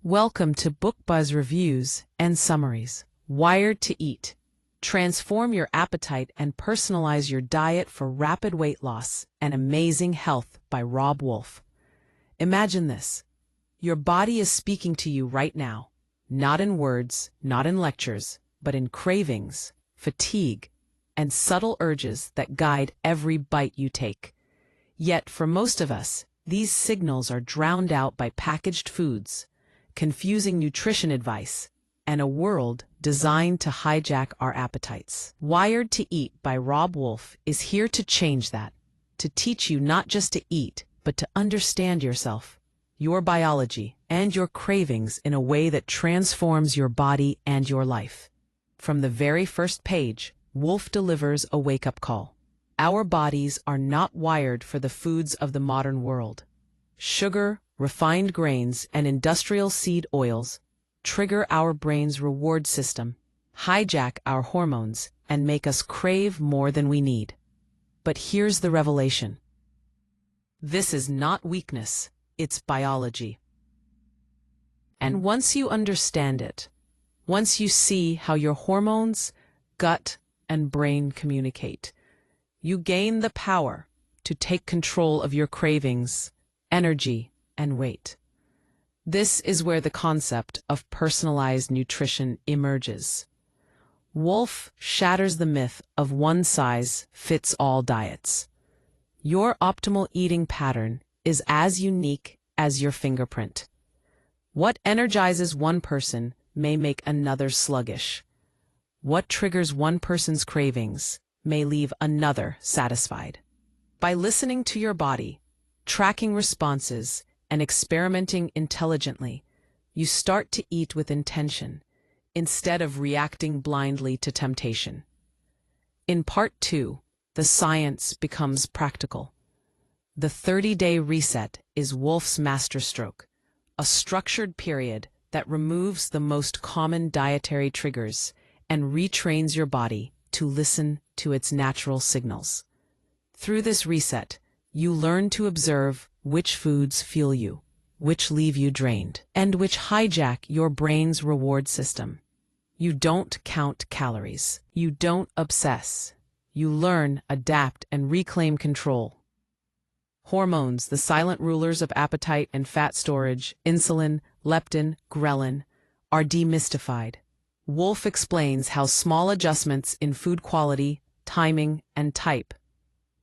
Welcome to BookBuzz Reviews and Summaries. Wired to Eat. Transform your appetite and personalize your diet for rapid weight loss and amazing health by Rob Wolf. Imagine this. Your body is speaking to you right now, not in words, not in lectures, but in cravings, fatigue, and subtle urges that guide every bite you take. Yet, for most of us, these signals are drowned out by packaged foods, confusing nutrition advice, and a world designed to hijack our appetites. Wired to Eat by Rob Wolf is here to change that, to teach you not just to eat, but to understand yourself, your biology, and your cravings in a way that transforms your body and your life. From the very first page, Wolf delivers a wake-up call. Our bodies are not wired for the foods of the modern world. Sugar, refined grains, and industrial seed oils trigger our brain's reward system, hijack our hormones, and make us crave more than we need. But here's the revelation. This is not weakness, it's biology. And once you understand it, once you see how your hormones, gut, and brain communicate, you gain the power to take control of your cravings, energy, and weight. This is where the concept of personalized nutrition emerges. Wolf shatters the myth of one-size-fits-all diets. Your optimal eating pattern is as unique as your fingerprint. What energizes one person may make another sluggish. What triggers one person's cravings may leave another satisfied. By listening to your body, tracking responses, and experimenting intelligently, you start to eat with intention, instead of reacting blindly to temptation. In Part 2, the science becomes practical. The 30-day reset is Wolf's masterstroke, a structured period that removes the most common dietary triggers and retrains your body to listen to its natural signals. Through this reset, you learn to observe which foods fuel you, which leave you drained, and which hijack your brain's reward system. You don't count calories. You don't obsess. You learn, adapt, and reclaim control. Hormones, the silent rulers of appetite and fat storage, insulin, leptin, ghrelin, are demystified. Wolf explains how small adjustments in food quality, timing, and type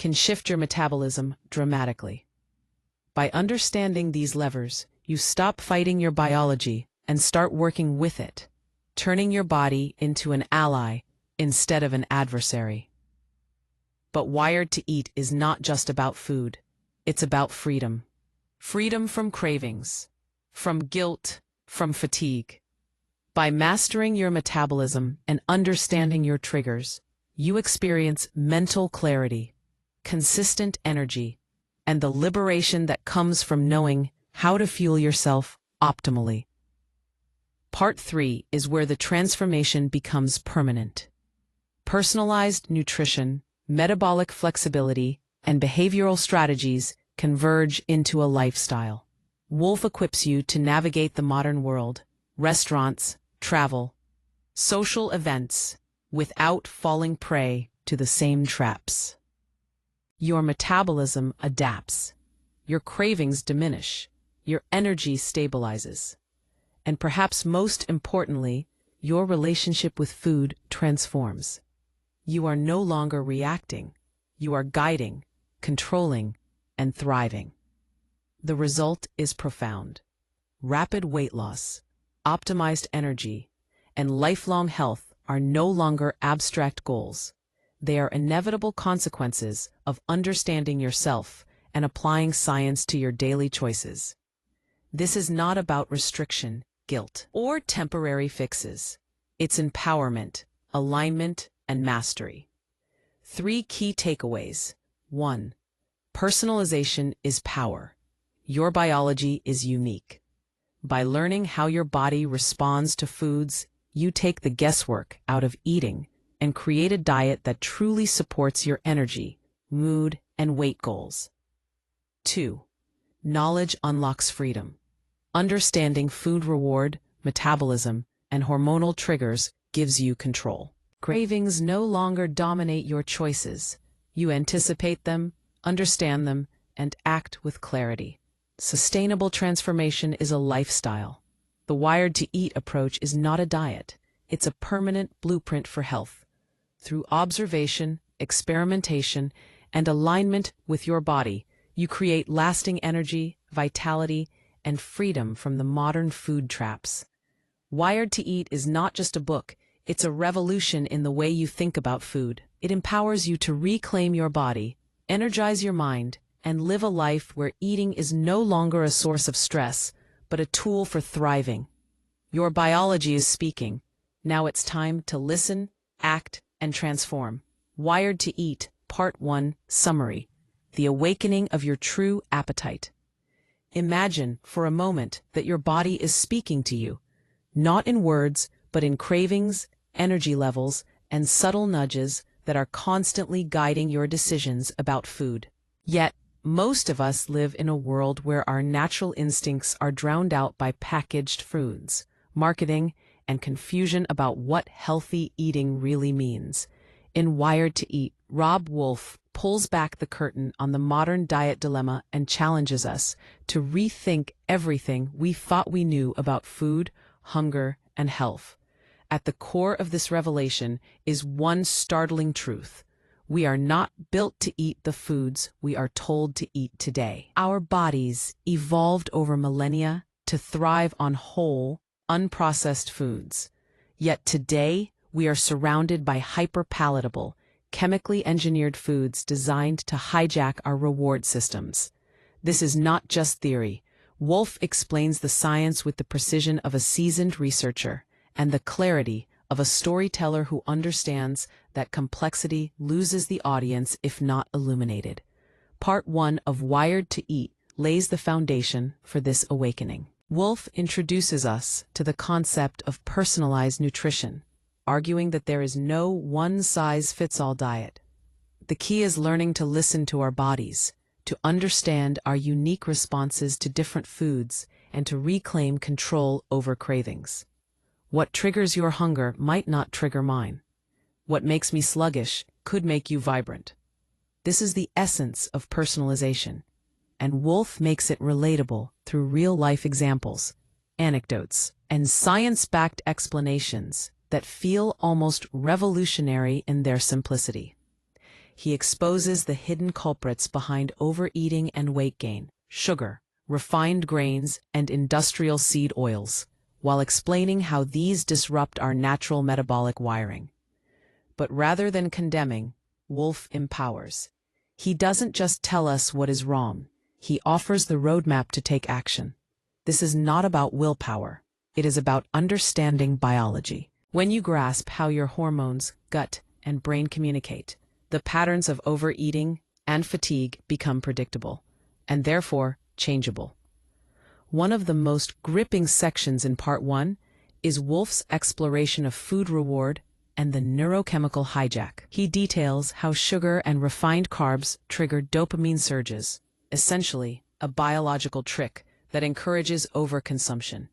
can shift your metabolism dramatically. By understanding these levers, you stop fighting your biology and start working with it, turning your body into an ally instead of an adversary. But Wired to Eat is not just about food. It's about freedom. Freedom from cravings, from guilt, from fatigue. By mastering your metabolism and understanding your triggers, you experience mental clarity, consistent energy, and the liberation that comes from knowing how to fuel yourself optimally. Part 3 is where the transformation becomes permanent. Personalized nutrition, metabolic flexibility, and behavioral strategies converge into a lifestyle. Wolf equips you to navigate the modern world, restaurants, travel, social events, without falling prey to the same traps. Your metabolism adapts, your cravings diminish, your energy stabilizes, and perhaps most importantly, your relationship with food transforms. You are no longer reacting, you are guiding, controlling, and thriving. The result is profound. Rapid weight loss, optimized energy, and lifelong health are no longer abstract goals. They are inevitable consequences of understanding yourself and applying science to your daily choices. This is not about restriction, guilt, or temporary fixes. It's empowerment, alignment, and mastery. 3 key takeaways. 1. Personalization is power. Your biology is unique. By learning how your body responds to foods, you take the guesswork out of eating and create a diet that truly supports your energy, mood, and weight goals. 2. Knowledge unlocks freedom. Understanding food reward, metabolism, and hormonal triggers gives you control. Cravings no longer dominate your choices. You anticipate them, understand them, and act with clarity. Sustainable transformation is a lifestyle. The Wired to Eat approach is not a diet. It's a permanent blueprint for health. Through observation, experimentation, and alignment with your body, you create lasting energy, vitality, and freedom from the modern food traps. Wired to Eat is not just a book, it's a revolution in the way you think about food. It empowers you to reclaim your body, energize your mind, and live a life where eating is no longer a source of stress, but a tool for thriving. Your biology is speaking. Now it's time to listen, act, and transform. Wired to Eat, Part 1, Summary: The Awakening of Your True Appetite. Imagine, for a moment, that your body is speaking to you, not in words, but in cravings, energy levels, and subtle nudges that are constantly guiding your decisions about food. Yet, most of us live in a world where our natural instincts are drowned out by packaged foods, marketing, and confusion about what healthy eating really means. In Wired to Eat, Rob Wolf pulls back the curtain on the modern diet dilemma and challenges us to rethink everything we thought we knew about food, hunger, and health. At the core of this revelation is one startling truth: we are not built to eat the foods we are told to eat today. Our bodies evolved over millennia to thrive on whole, unprocessed foods. Yet today, we are surrounded by hyper-palatable, chemically engineered foods designed to hijack our reward systems. This is not just theory. Wolf explains the science with the precision of a seasoned researcher and the clarity of a storyteller who understands that complexity loses the audience if not illuminated. Part 1 of Wired to Eat lays the foundation for this awakening. Wolf introduces us to the concept of personalized nutrition, arguing that there is no one-size-fits-all diet. The key is learning to listen to our bodies, to understand our unique responses to different foods, and to reclaim control over cravings. What triggers your hunger might not trigger mine. What makes me sluggish could make you vibrant. This is the essence of personalization, and Wolf makes it relatable through real-life examples, anecdotes, and science-backed explanations that feel almost revolutionary in their simplicity. He exposes the hidden culprits behind overeating and weight gain: sugar, refined grains, and industrial seed oils, while explaining how these disrupt our natural metabolic wiring. But rather than condemning, Wolf empowers. He doesn't just tell us what is wrong, he offers the roadmap to take action. This is not about willpower, it is about understanding biology. When you grasp how your hormones, gut, and brain communicate, the patterns of overeating and fatigue become predictable, and therefore changeable. One of the most gripping sections in Part 1 is Wolf's exploration of food reward and the neurochemical hijack. He details how sugar and refined carbs trigger dopamine surges, essentially a biological trick that encourages overconsumption,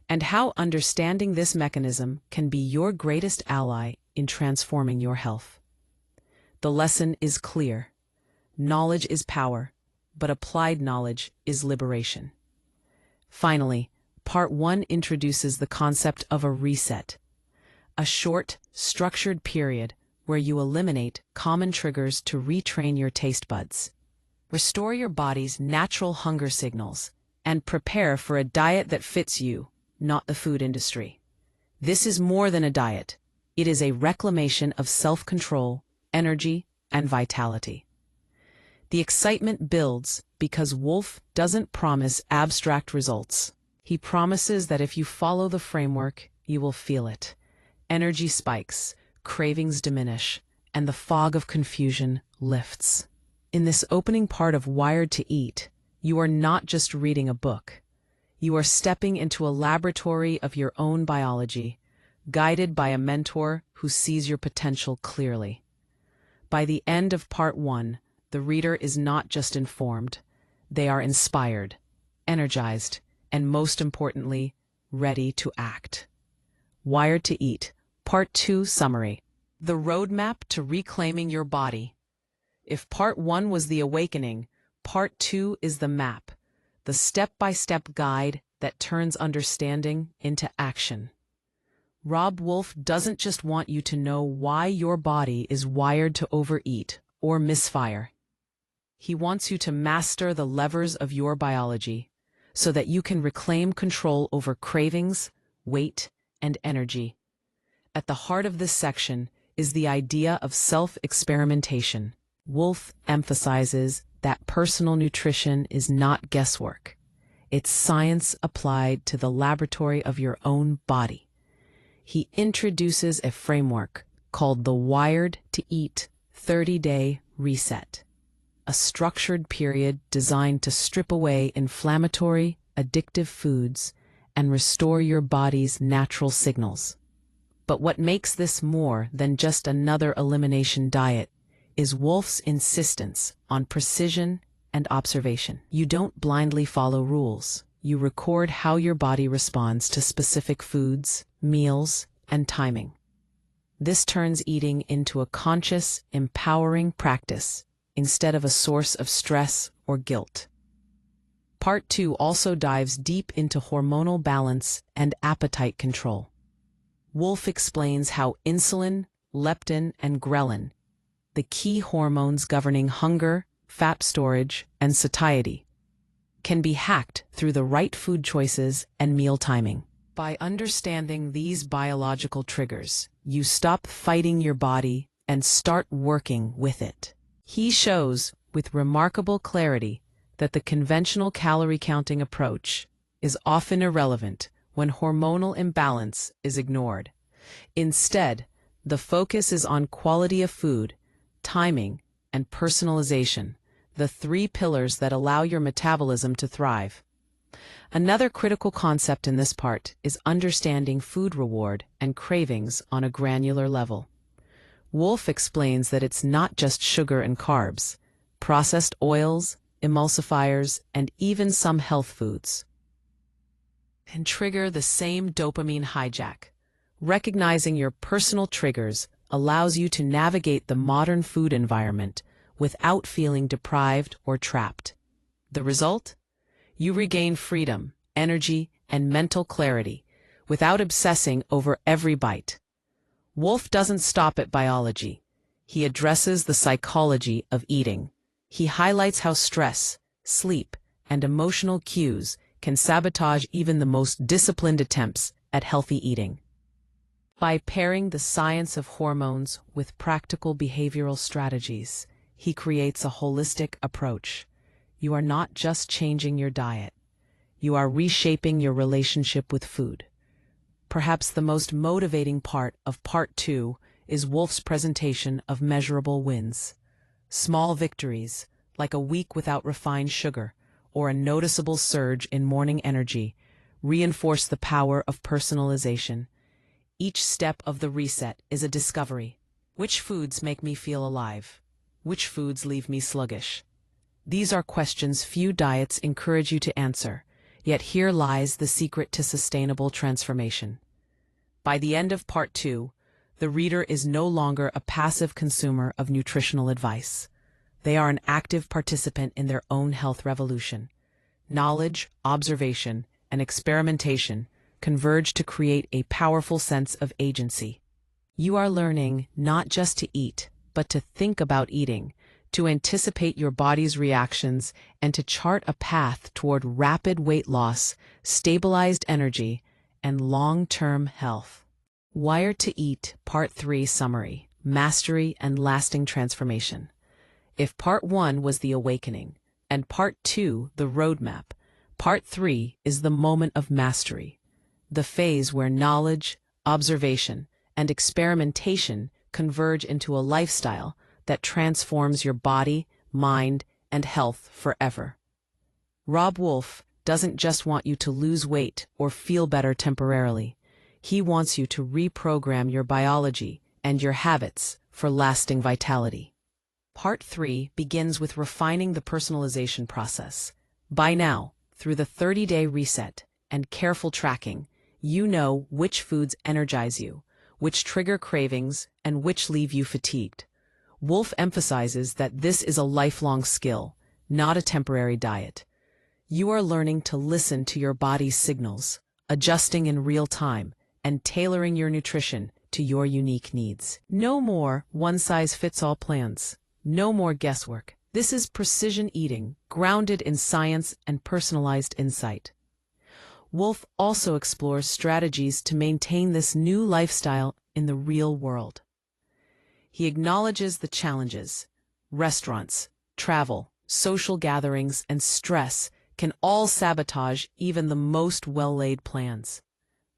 and how understanding this mechanism can be your greatest ally in transforming your health. The lesson is clear. Knowledge is power, but applied knowledge is liberation. Finally, Part 1 introduces the concept of a reset, a short, structured period where you eliminate common triggers to retrain your taste buds. Restore your body's natural hunger signals and prepare for a diet that fits you, not the food industry. This is more than a diet. It is a reclamation of self-control, energy, and vitality. The excitement builds because Wolf doesn't promise abstract results. He promises that if you follow the framework, you will feel it. Energy spikes, cravings diminish, and the fog of confusion lifts. In this opening part of Wired to Eat, you are not just reading a book. You are stepping into a laboratory of your own biology, guided by a mentor who sees your potential clearly. By the end of Part 1, the reader is not just informed. They are inspired, energized, and most importantly, ready to act. Wired to Eat, Part 2 Summary. The Roadmap to Reclaiming Your Body. If Part 1 was the awakening, Part 2 is the map, the step-by-step guide that turns understanding into action. Robb Wolf doesn't just want you to know why your body is wired to overeat or misfire. He wants you to master the levers of your biology so that you can reclaim control over cravings, weight, and energy. At the heart of this section is the idea of self-experimentation. Wolf emphasizes that personal nutrition is not guesswork. It's science applied to the laboratory of your own body. He introduces a framework called the Wired to Eat 30-Day Reset, a structured period designed to strip away inflammatory, addictive foods and restore your body's natural signals. But what makes this more than just another elimination diet is Wolf's insistence on precision and observation. You don't blindly follow rules. You record how your body responds to specific foods, meals, and timing. This turns eating into a conscious, empowering practice instead of a source of stress or guilt. Part 2 also dives deep into hormonal balance and appetite control. Wolf explains how insulin, leptin, and ghrelin, the key hormones governing hunger, fat storage, and satiety, can be hacked through the right food choices and meal timing. By understanding these biological triggers, you stop fighting your body and start working with it. He shows, with remarkable clarity, that the conventional calorie counting approach is often irrelevant when hormonal imbalance is ignored. Instead, the focus is on quality of food, timing, and personalization, the three pillars that allow your metabolism to thrive. Another critical concept in this part is understanding food reward and cravings on a granular level. Wolf explains that it's not just sugar and carbs, processed oils, emulsifiers, and even some health foods can trigger the same dopamine hijack. Recognizing your personal triggers allows you to navigate the modern food environment without feeling deprived or trapped. The result? You regain freedom, energy, and mental clarity without obsessing over every bite. Wolf doesn't stop at biology. He addresses the psychology of eating. He highlights how stress, sleep, and emotional cues can sabotage even the most disciplined attempts at healthy eating. By pairing the science of hormones with practical behavioral strategies, he creates a holistic approach. You are not just changing your diet. You are reshaping your relationship with food. Perhaps the most motivating part of Part 2 is Wolf's presentation of measurable wins. Small victories, like a week without refined sugar or a noticeable surge in morning energy, reinforce the power of personalization. Each step of the reset is a discovery. Which foods make me feel alive? Which foods leave me sluggish? These are questions few diets encourage you to answer, yet here lies the secret to sustainable transformation. By the end of Part 2, the reader is no longer a passive consumer of nutritional advice. They are an active participant in their own health revolution. Knowledge, observation, and experimentation converge to create a powerful sense of agency. You are learning not just to eat, but to think about eating, to anticipate your body's reactions, and to chart a path toward rapid weight loss, stabilized energy, and long-term health. Wired to Eat Part 3 Summary: Mastery and Lasting Transformation. If Part 1 was the awakening, and Part 2 the roadmap, Part 3 is the moment of mastery, the phase where knowledge, observation, and experimentation converge into a lifestyle that transforms your body, mind, and health forever. Robb Wolf doesn't just want you to lose weight or feel better temporarily. He wants you to reprogram your biology and your habits for lasting vitality. Part 3 begins with refining the personalization process. By now, Through the 30-day reset and careful tracking, you know which foods energize you, which trigger cravings, and which leave you fatigued. Wolf emphasizes that this is a lifelong skill, not a temporary diet. You are learning to listen to your body's signals, adjusting in real time, and tailoring your nutrition to your unique needs. No more one-size-fits-all plans. No more guesswork. This is precision eating, grounded in science and personalized insight. Wolf also explores strategies to maintain this new lifestyle in the real world. He acknowledges the challenges. Restaurants, travel, social gatherings, and stress can all sabotage even the most well-laid plans.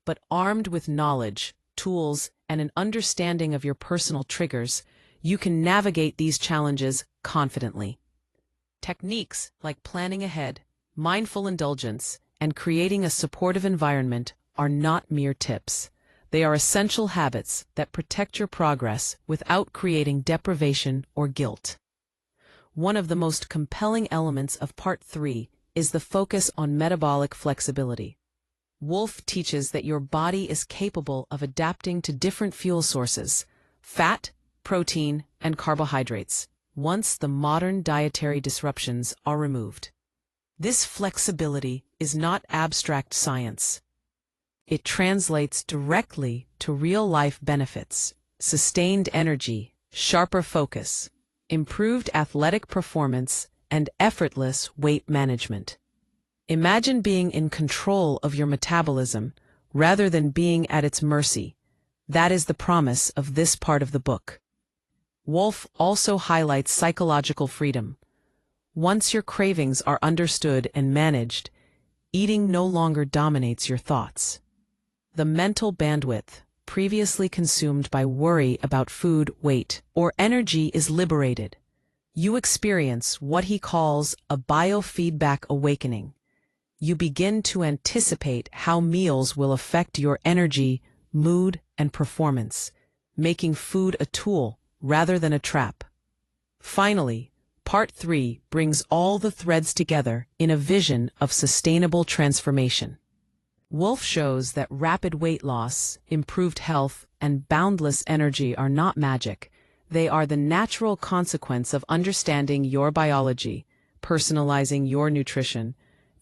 But armed with knowledge, tools, and an understanding of your personal triggers, you can navigate these challenges confidently. Techniques like planning ahead, mindful indulgence, and creating a supportive environment are not mere tips. They are essential habits that protect your progress without creating deprivation or guilt. One of the most compelling elements of Part 3 is the focus on metabolic flexibility. Wolf teaches that your body is capable of adapting to different fuel sources, fat, protein, and carbohydrates, once the modern dietary disruptions are removed. This flexibility is not abstract science. It translates directly to real-life benefits: sustained energy, sharper focus, improved athletic performance, and effortless weight management. Imagine being in control of your metabolism rather than being at its mercy. That is the promise of this part of the book. Wolf also highlights psychological freedom. Once your cravings are understood and managed, eating no longer dominates your thoughts. The mental bandwidth previously consumed by worry about food, weight, or energy is liberated. You experience what he calls a biofeedback awakening. You begin to anticipate how meals will affect your energy, mood, and performance, making food a tool rather than a trap. Finally, Part 3 brings all the threads together in a vision of sustainable transformation. Wolf shows that rapid weight loss, improved health, and boundless energy are not magic. They are the natural consequence of understanding your biology, personalizing your nutrition,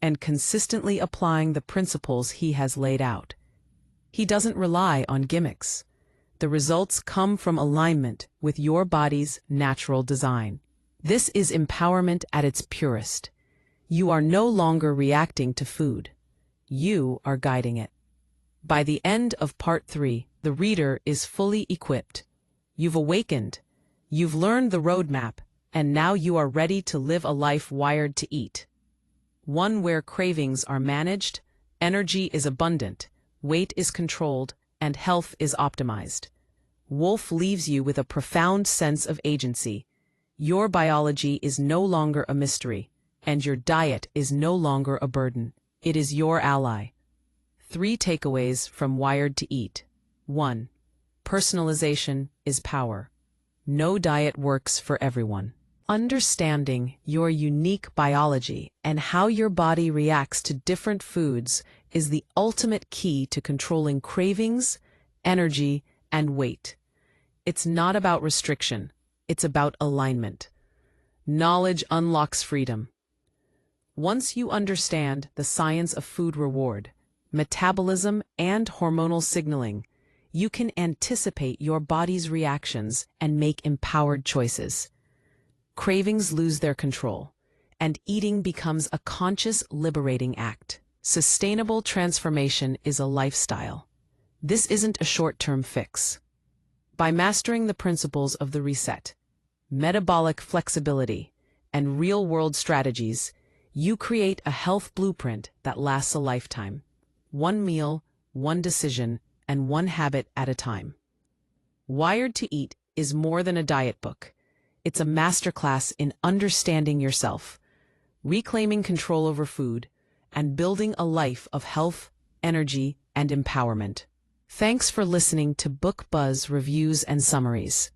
and consistently applying the principles he has laid out. He doesn't rely on gimmicks. The results come from alignment with your body's natural design. This is empowerment at its purest. You are no longer reacting to food. You are guiding it. By the end of Part 3, the reader is fully equipped. You've awakened. You've learned the roadmap, and now you are ready to live a life wired to eat. One where cravings are managed, energy is abundant, weight is controlled, and health is optimized. Wolf leaves you with a profound sense of agency. Your biology is no longer a mystery, and your diet is no longer a burden. It is your ally. 3 takeaways from Wired to Eat. 1. Personalization is power. No diet works for everyone. Understanding your unique biology and how your body reacts to different foods is the ultimate key to controlling cravings, energy, and weight. It's not about restriction. It's about alignment. Knowledge unlocks freedom. Once you understand the science of food reward, metabolism, and hormonal signaling, you can anticipate your body's reactions and make empowered choices. Cravings lose their control, and eating becomes a conscious, liberating act. Sustainable transformation is a lifestyle. This isn't a short-term fix. By mastering the principles of the reset, metabolic flexibility, and real-world strategies, you create a health blueprint that lasts a lifetime. One meal, one decision, and one habit at a time. Wired to Eat is more than a diet book. It's a masterclass in understanding yourself, reclaiming control over food, and building a life of health, energy, and empowerment. Thanks for listening to Book Buzz Reviews and Summaries.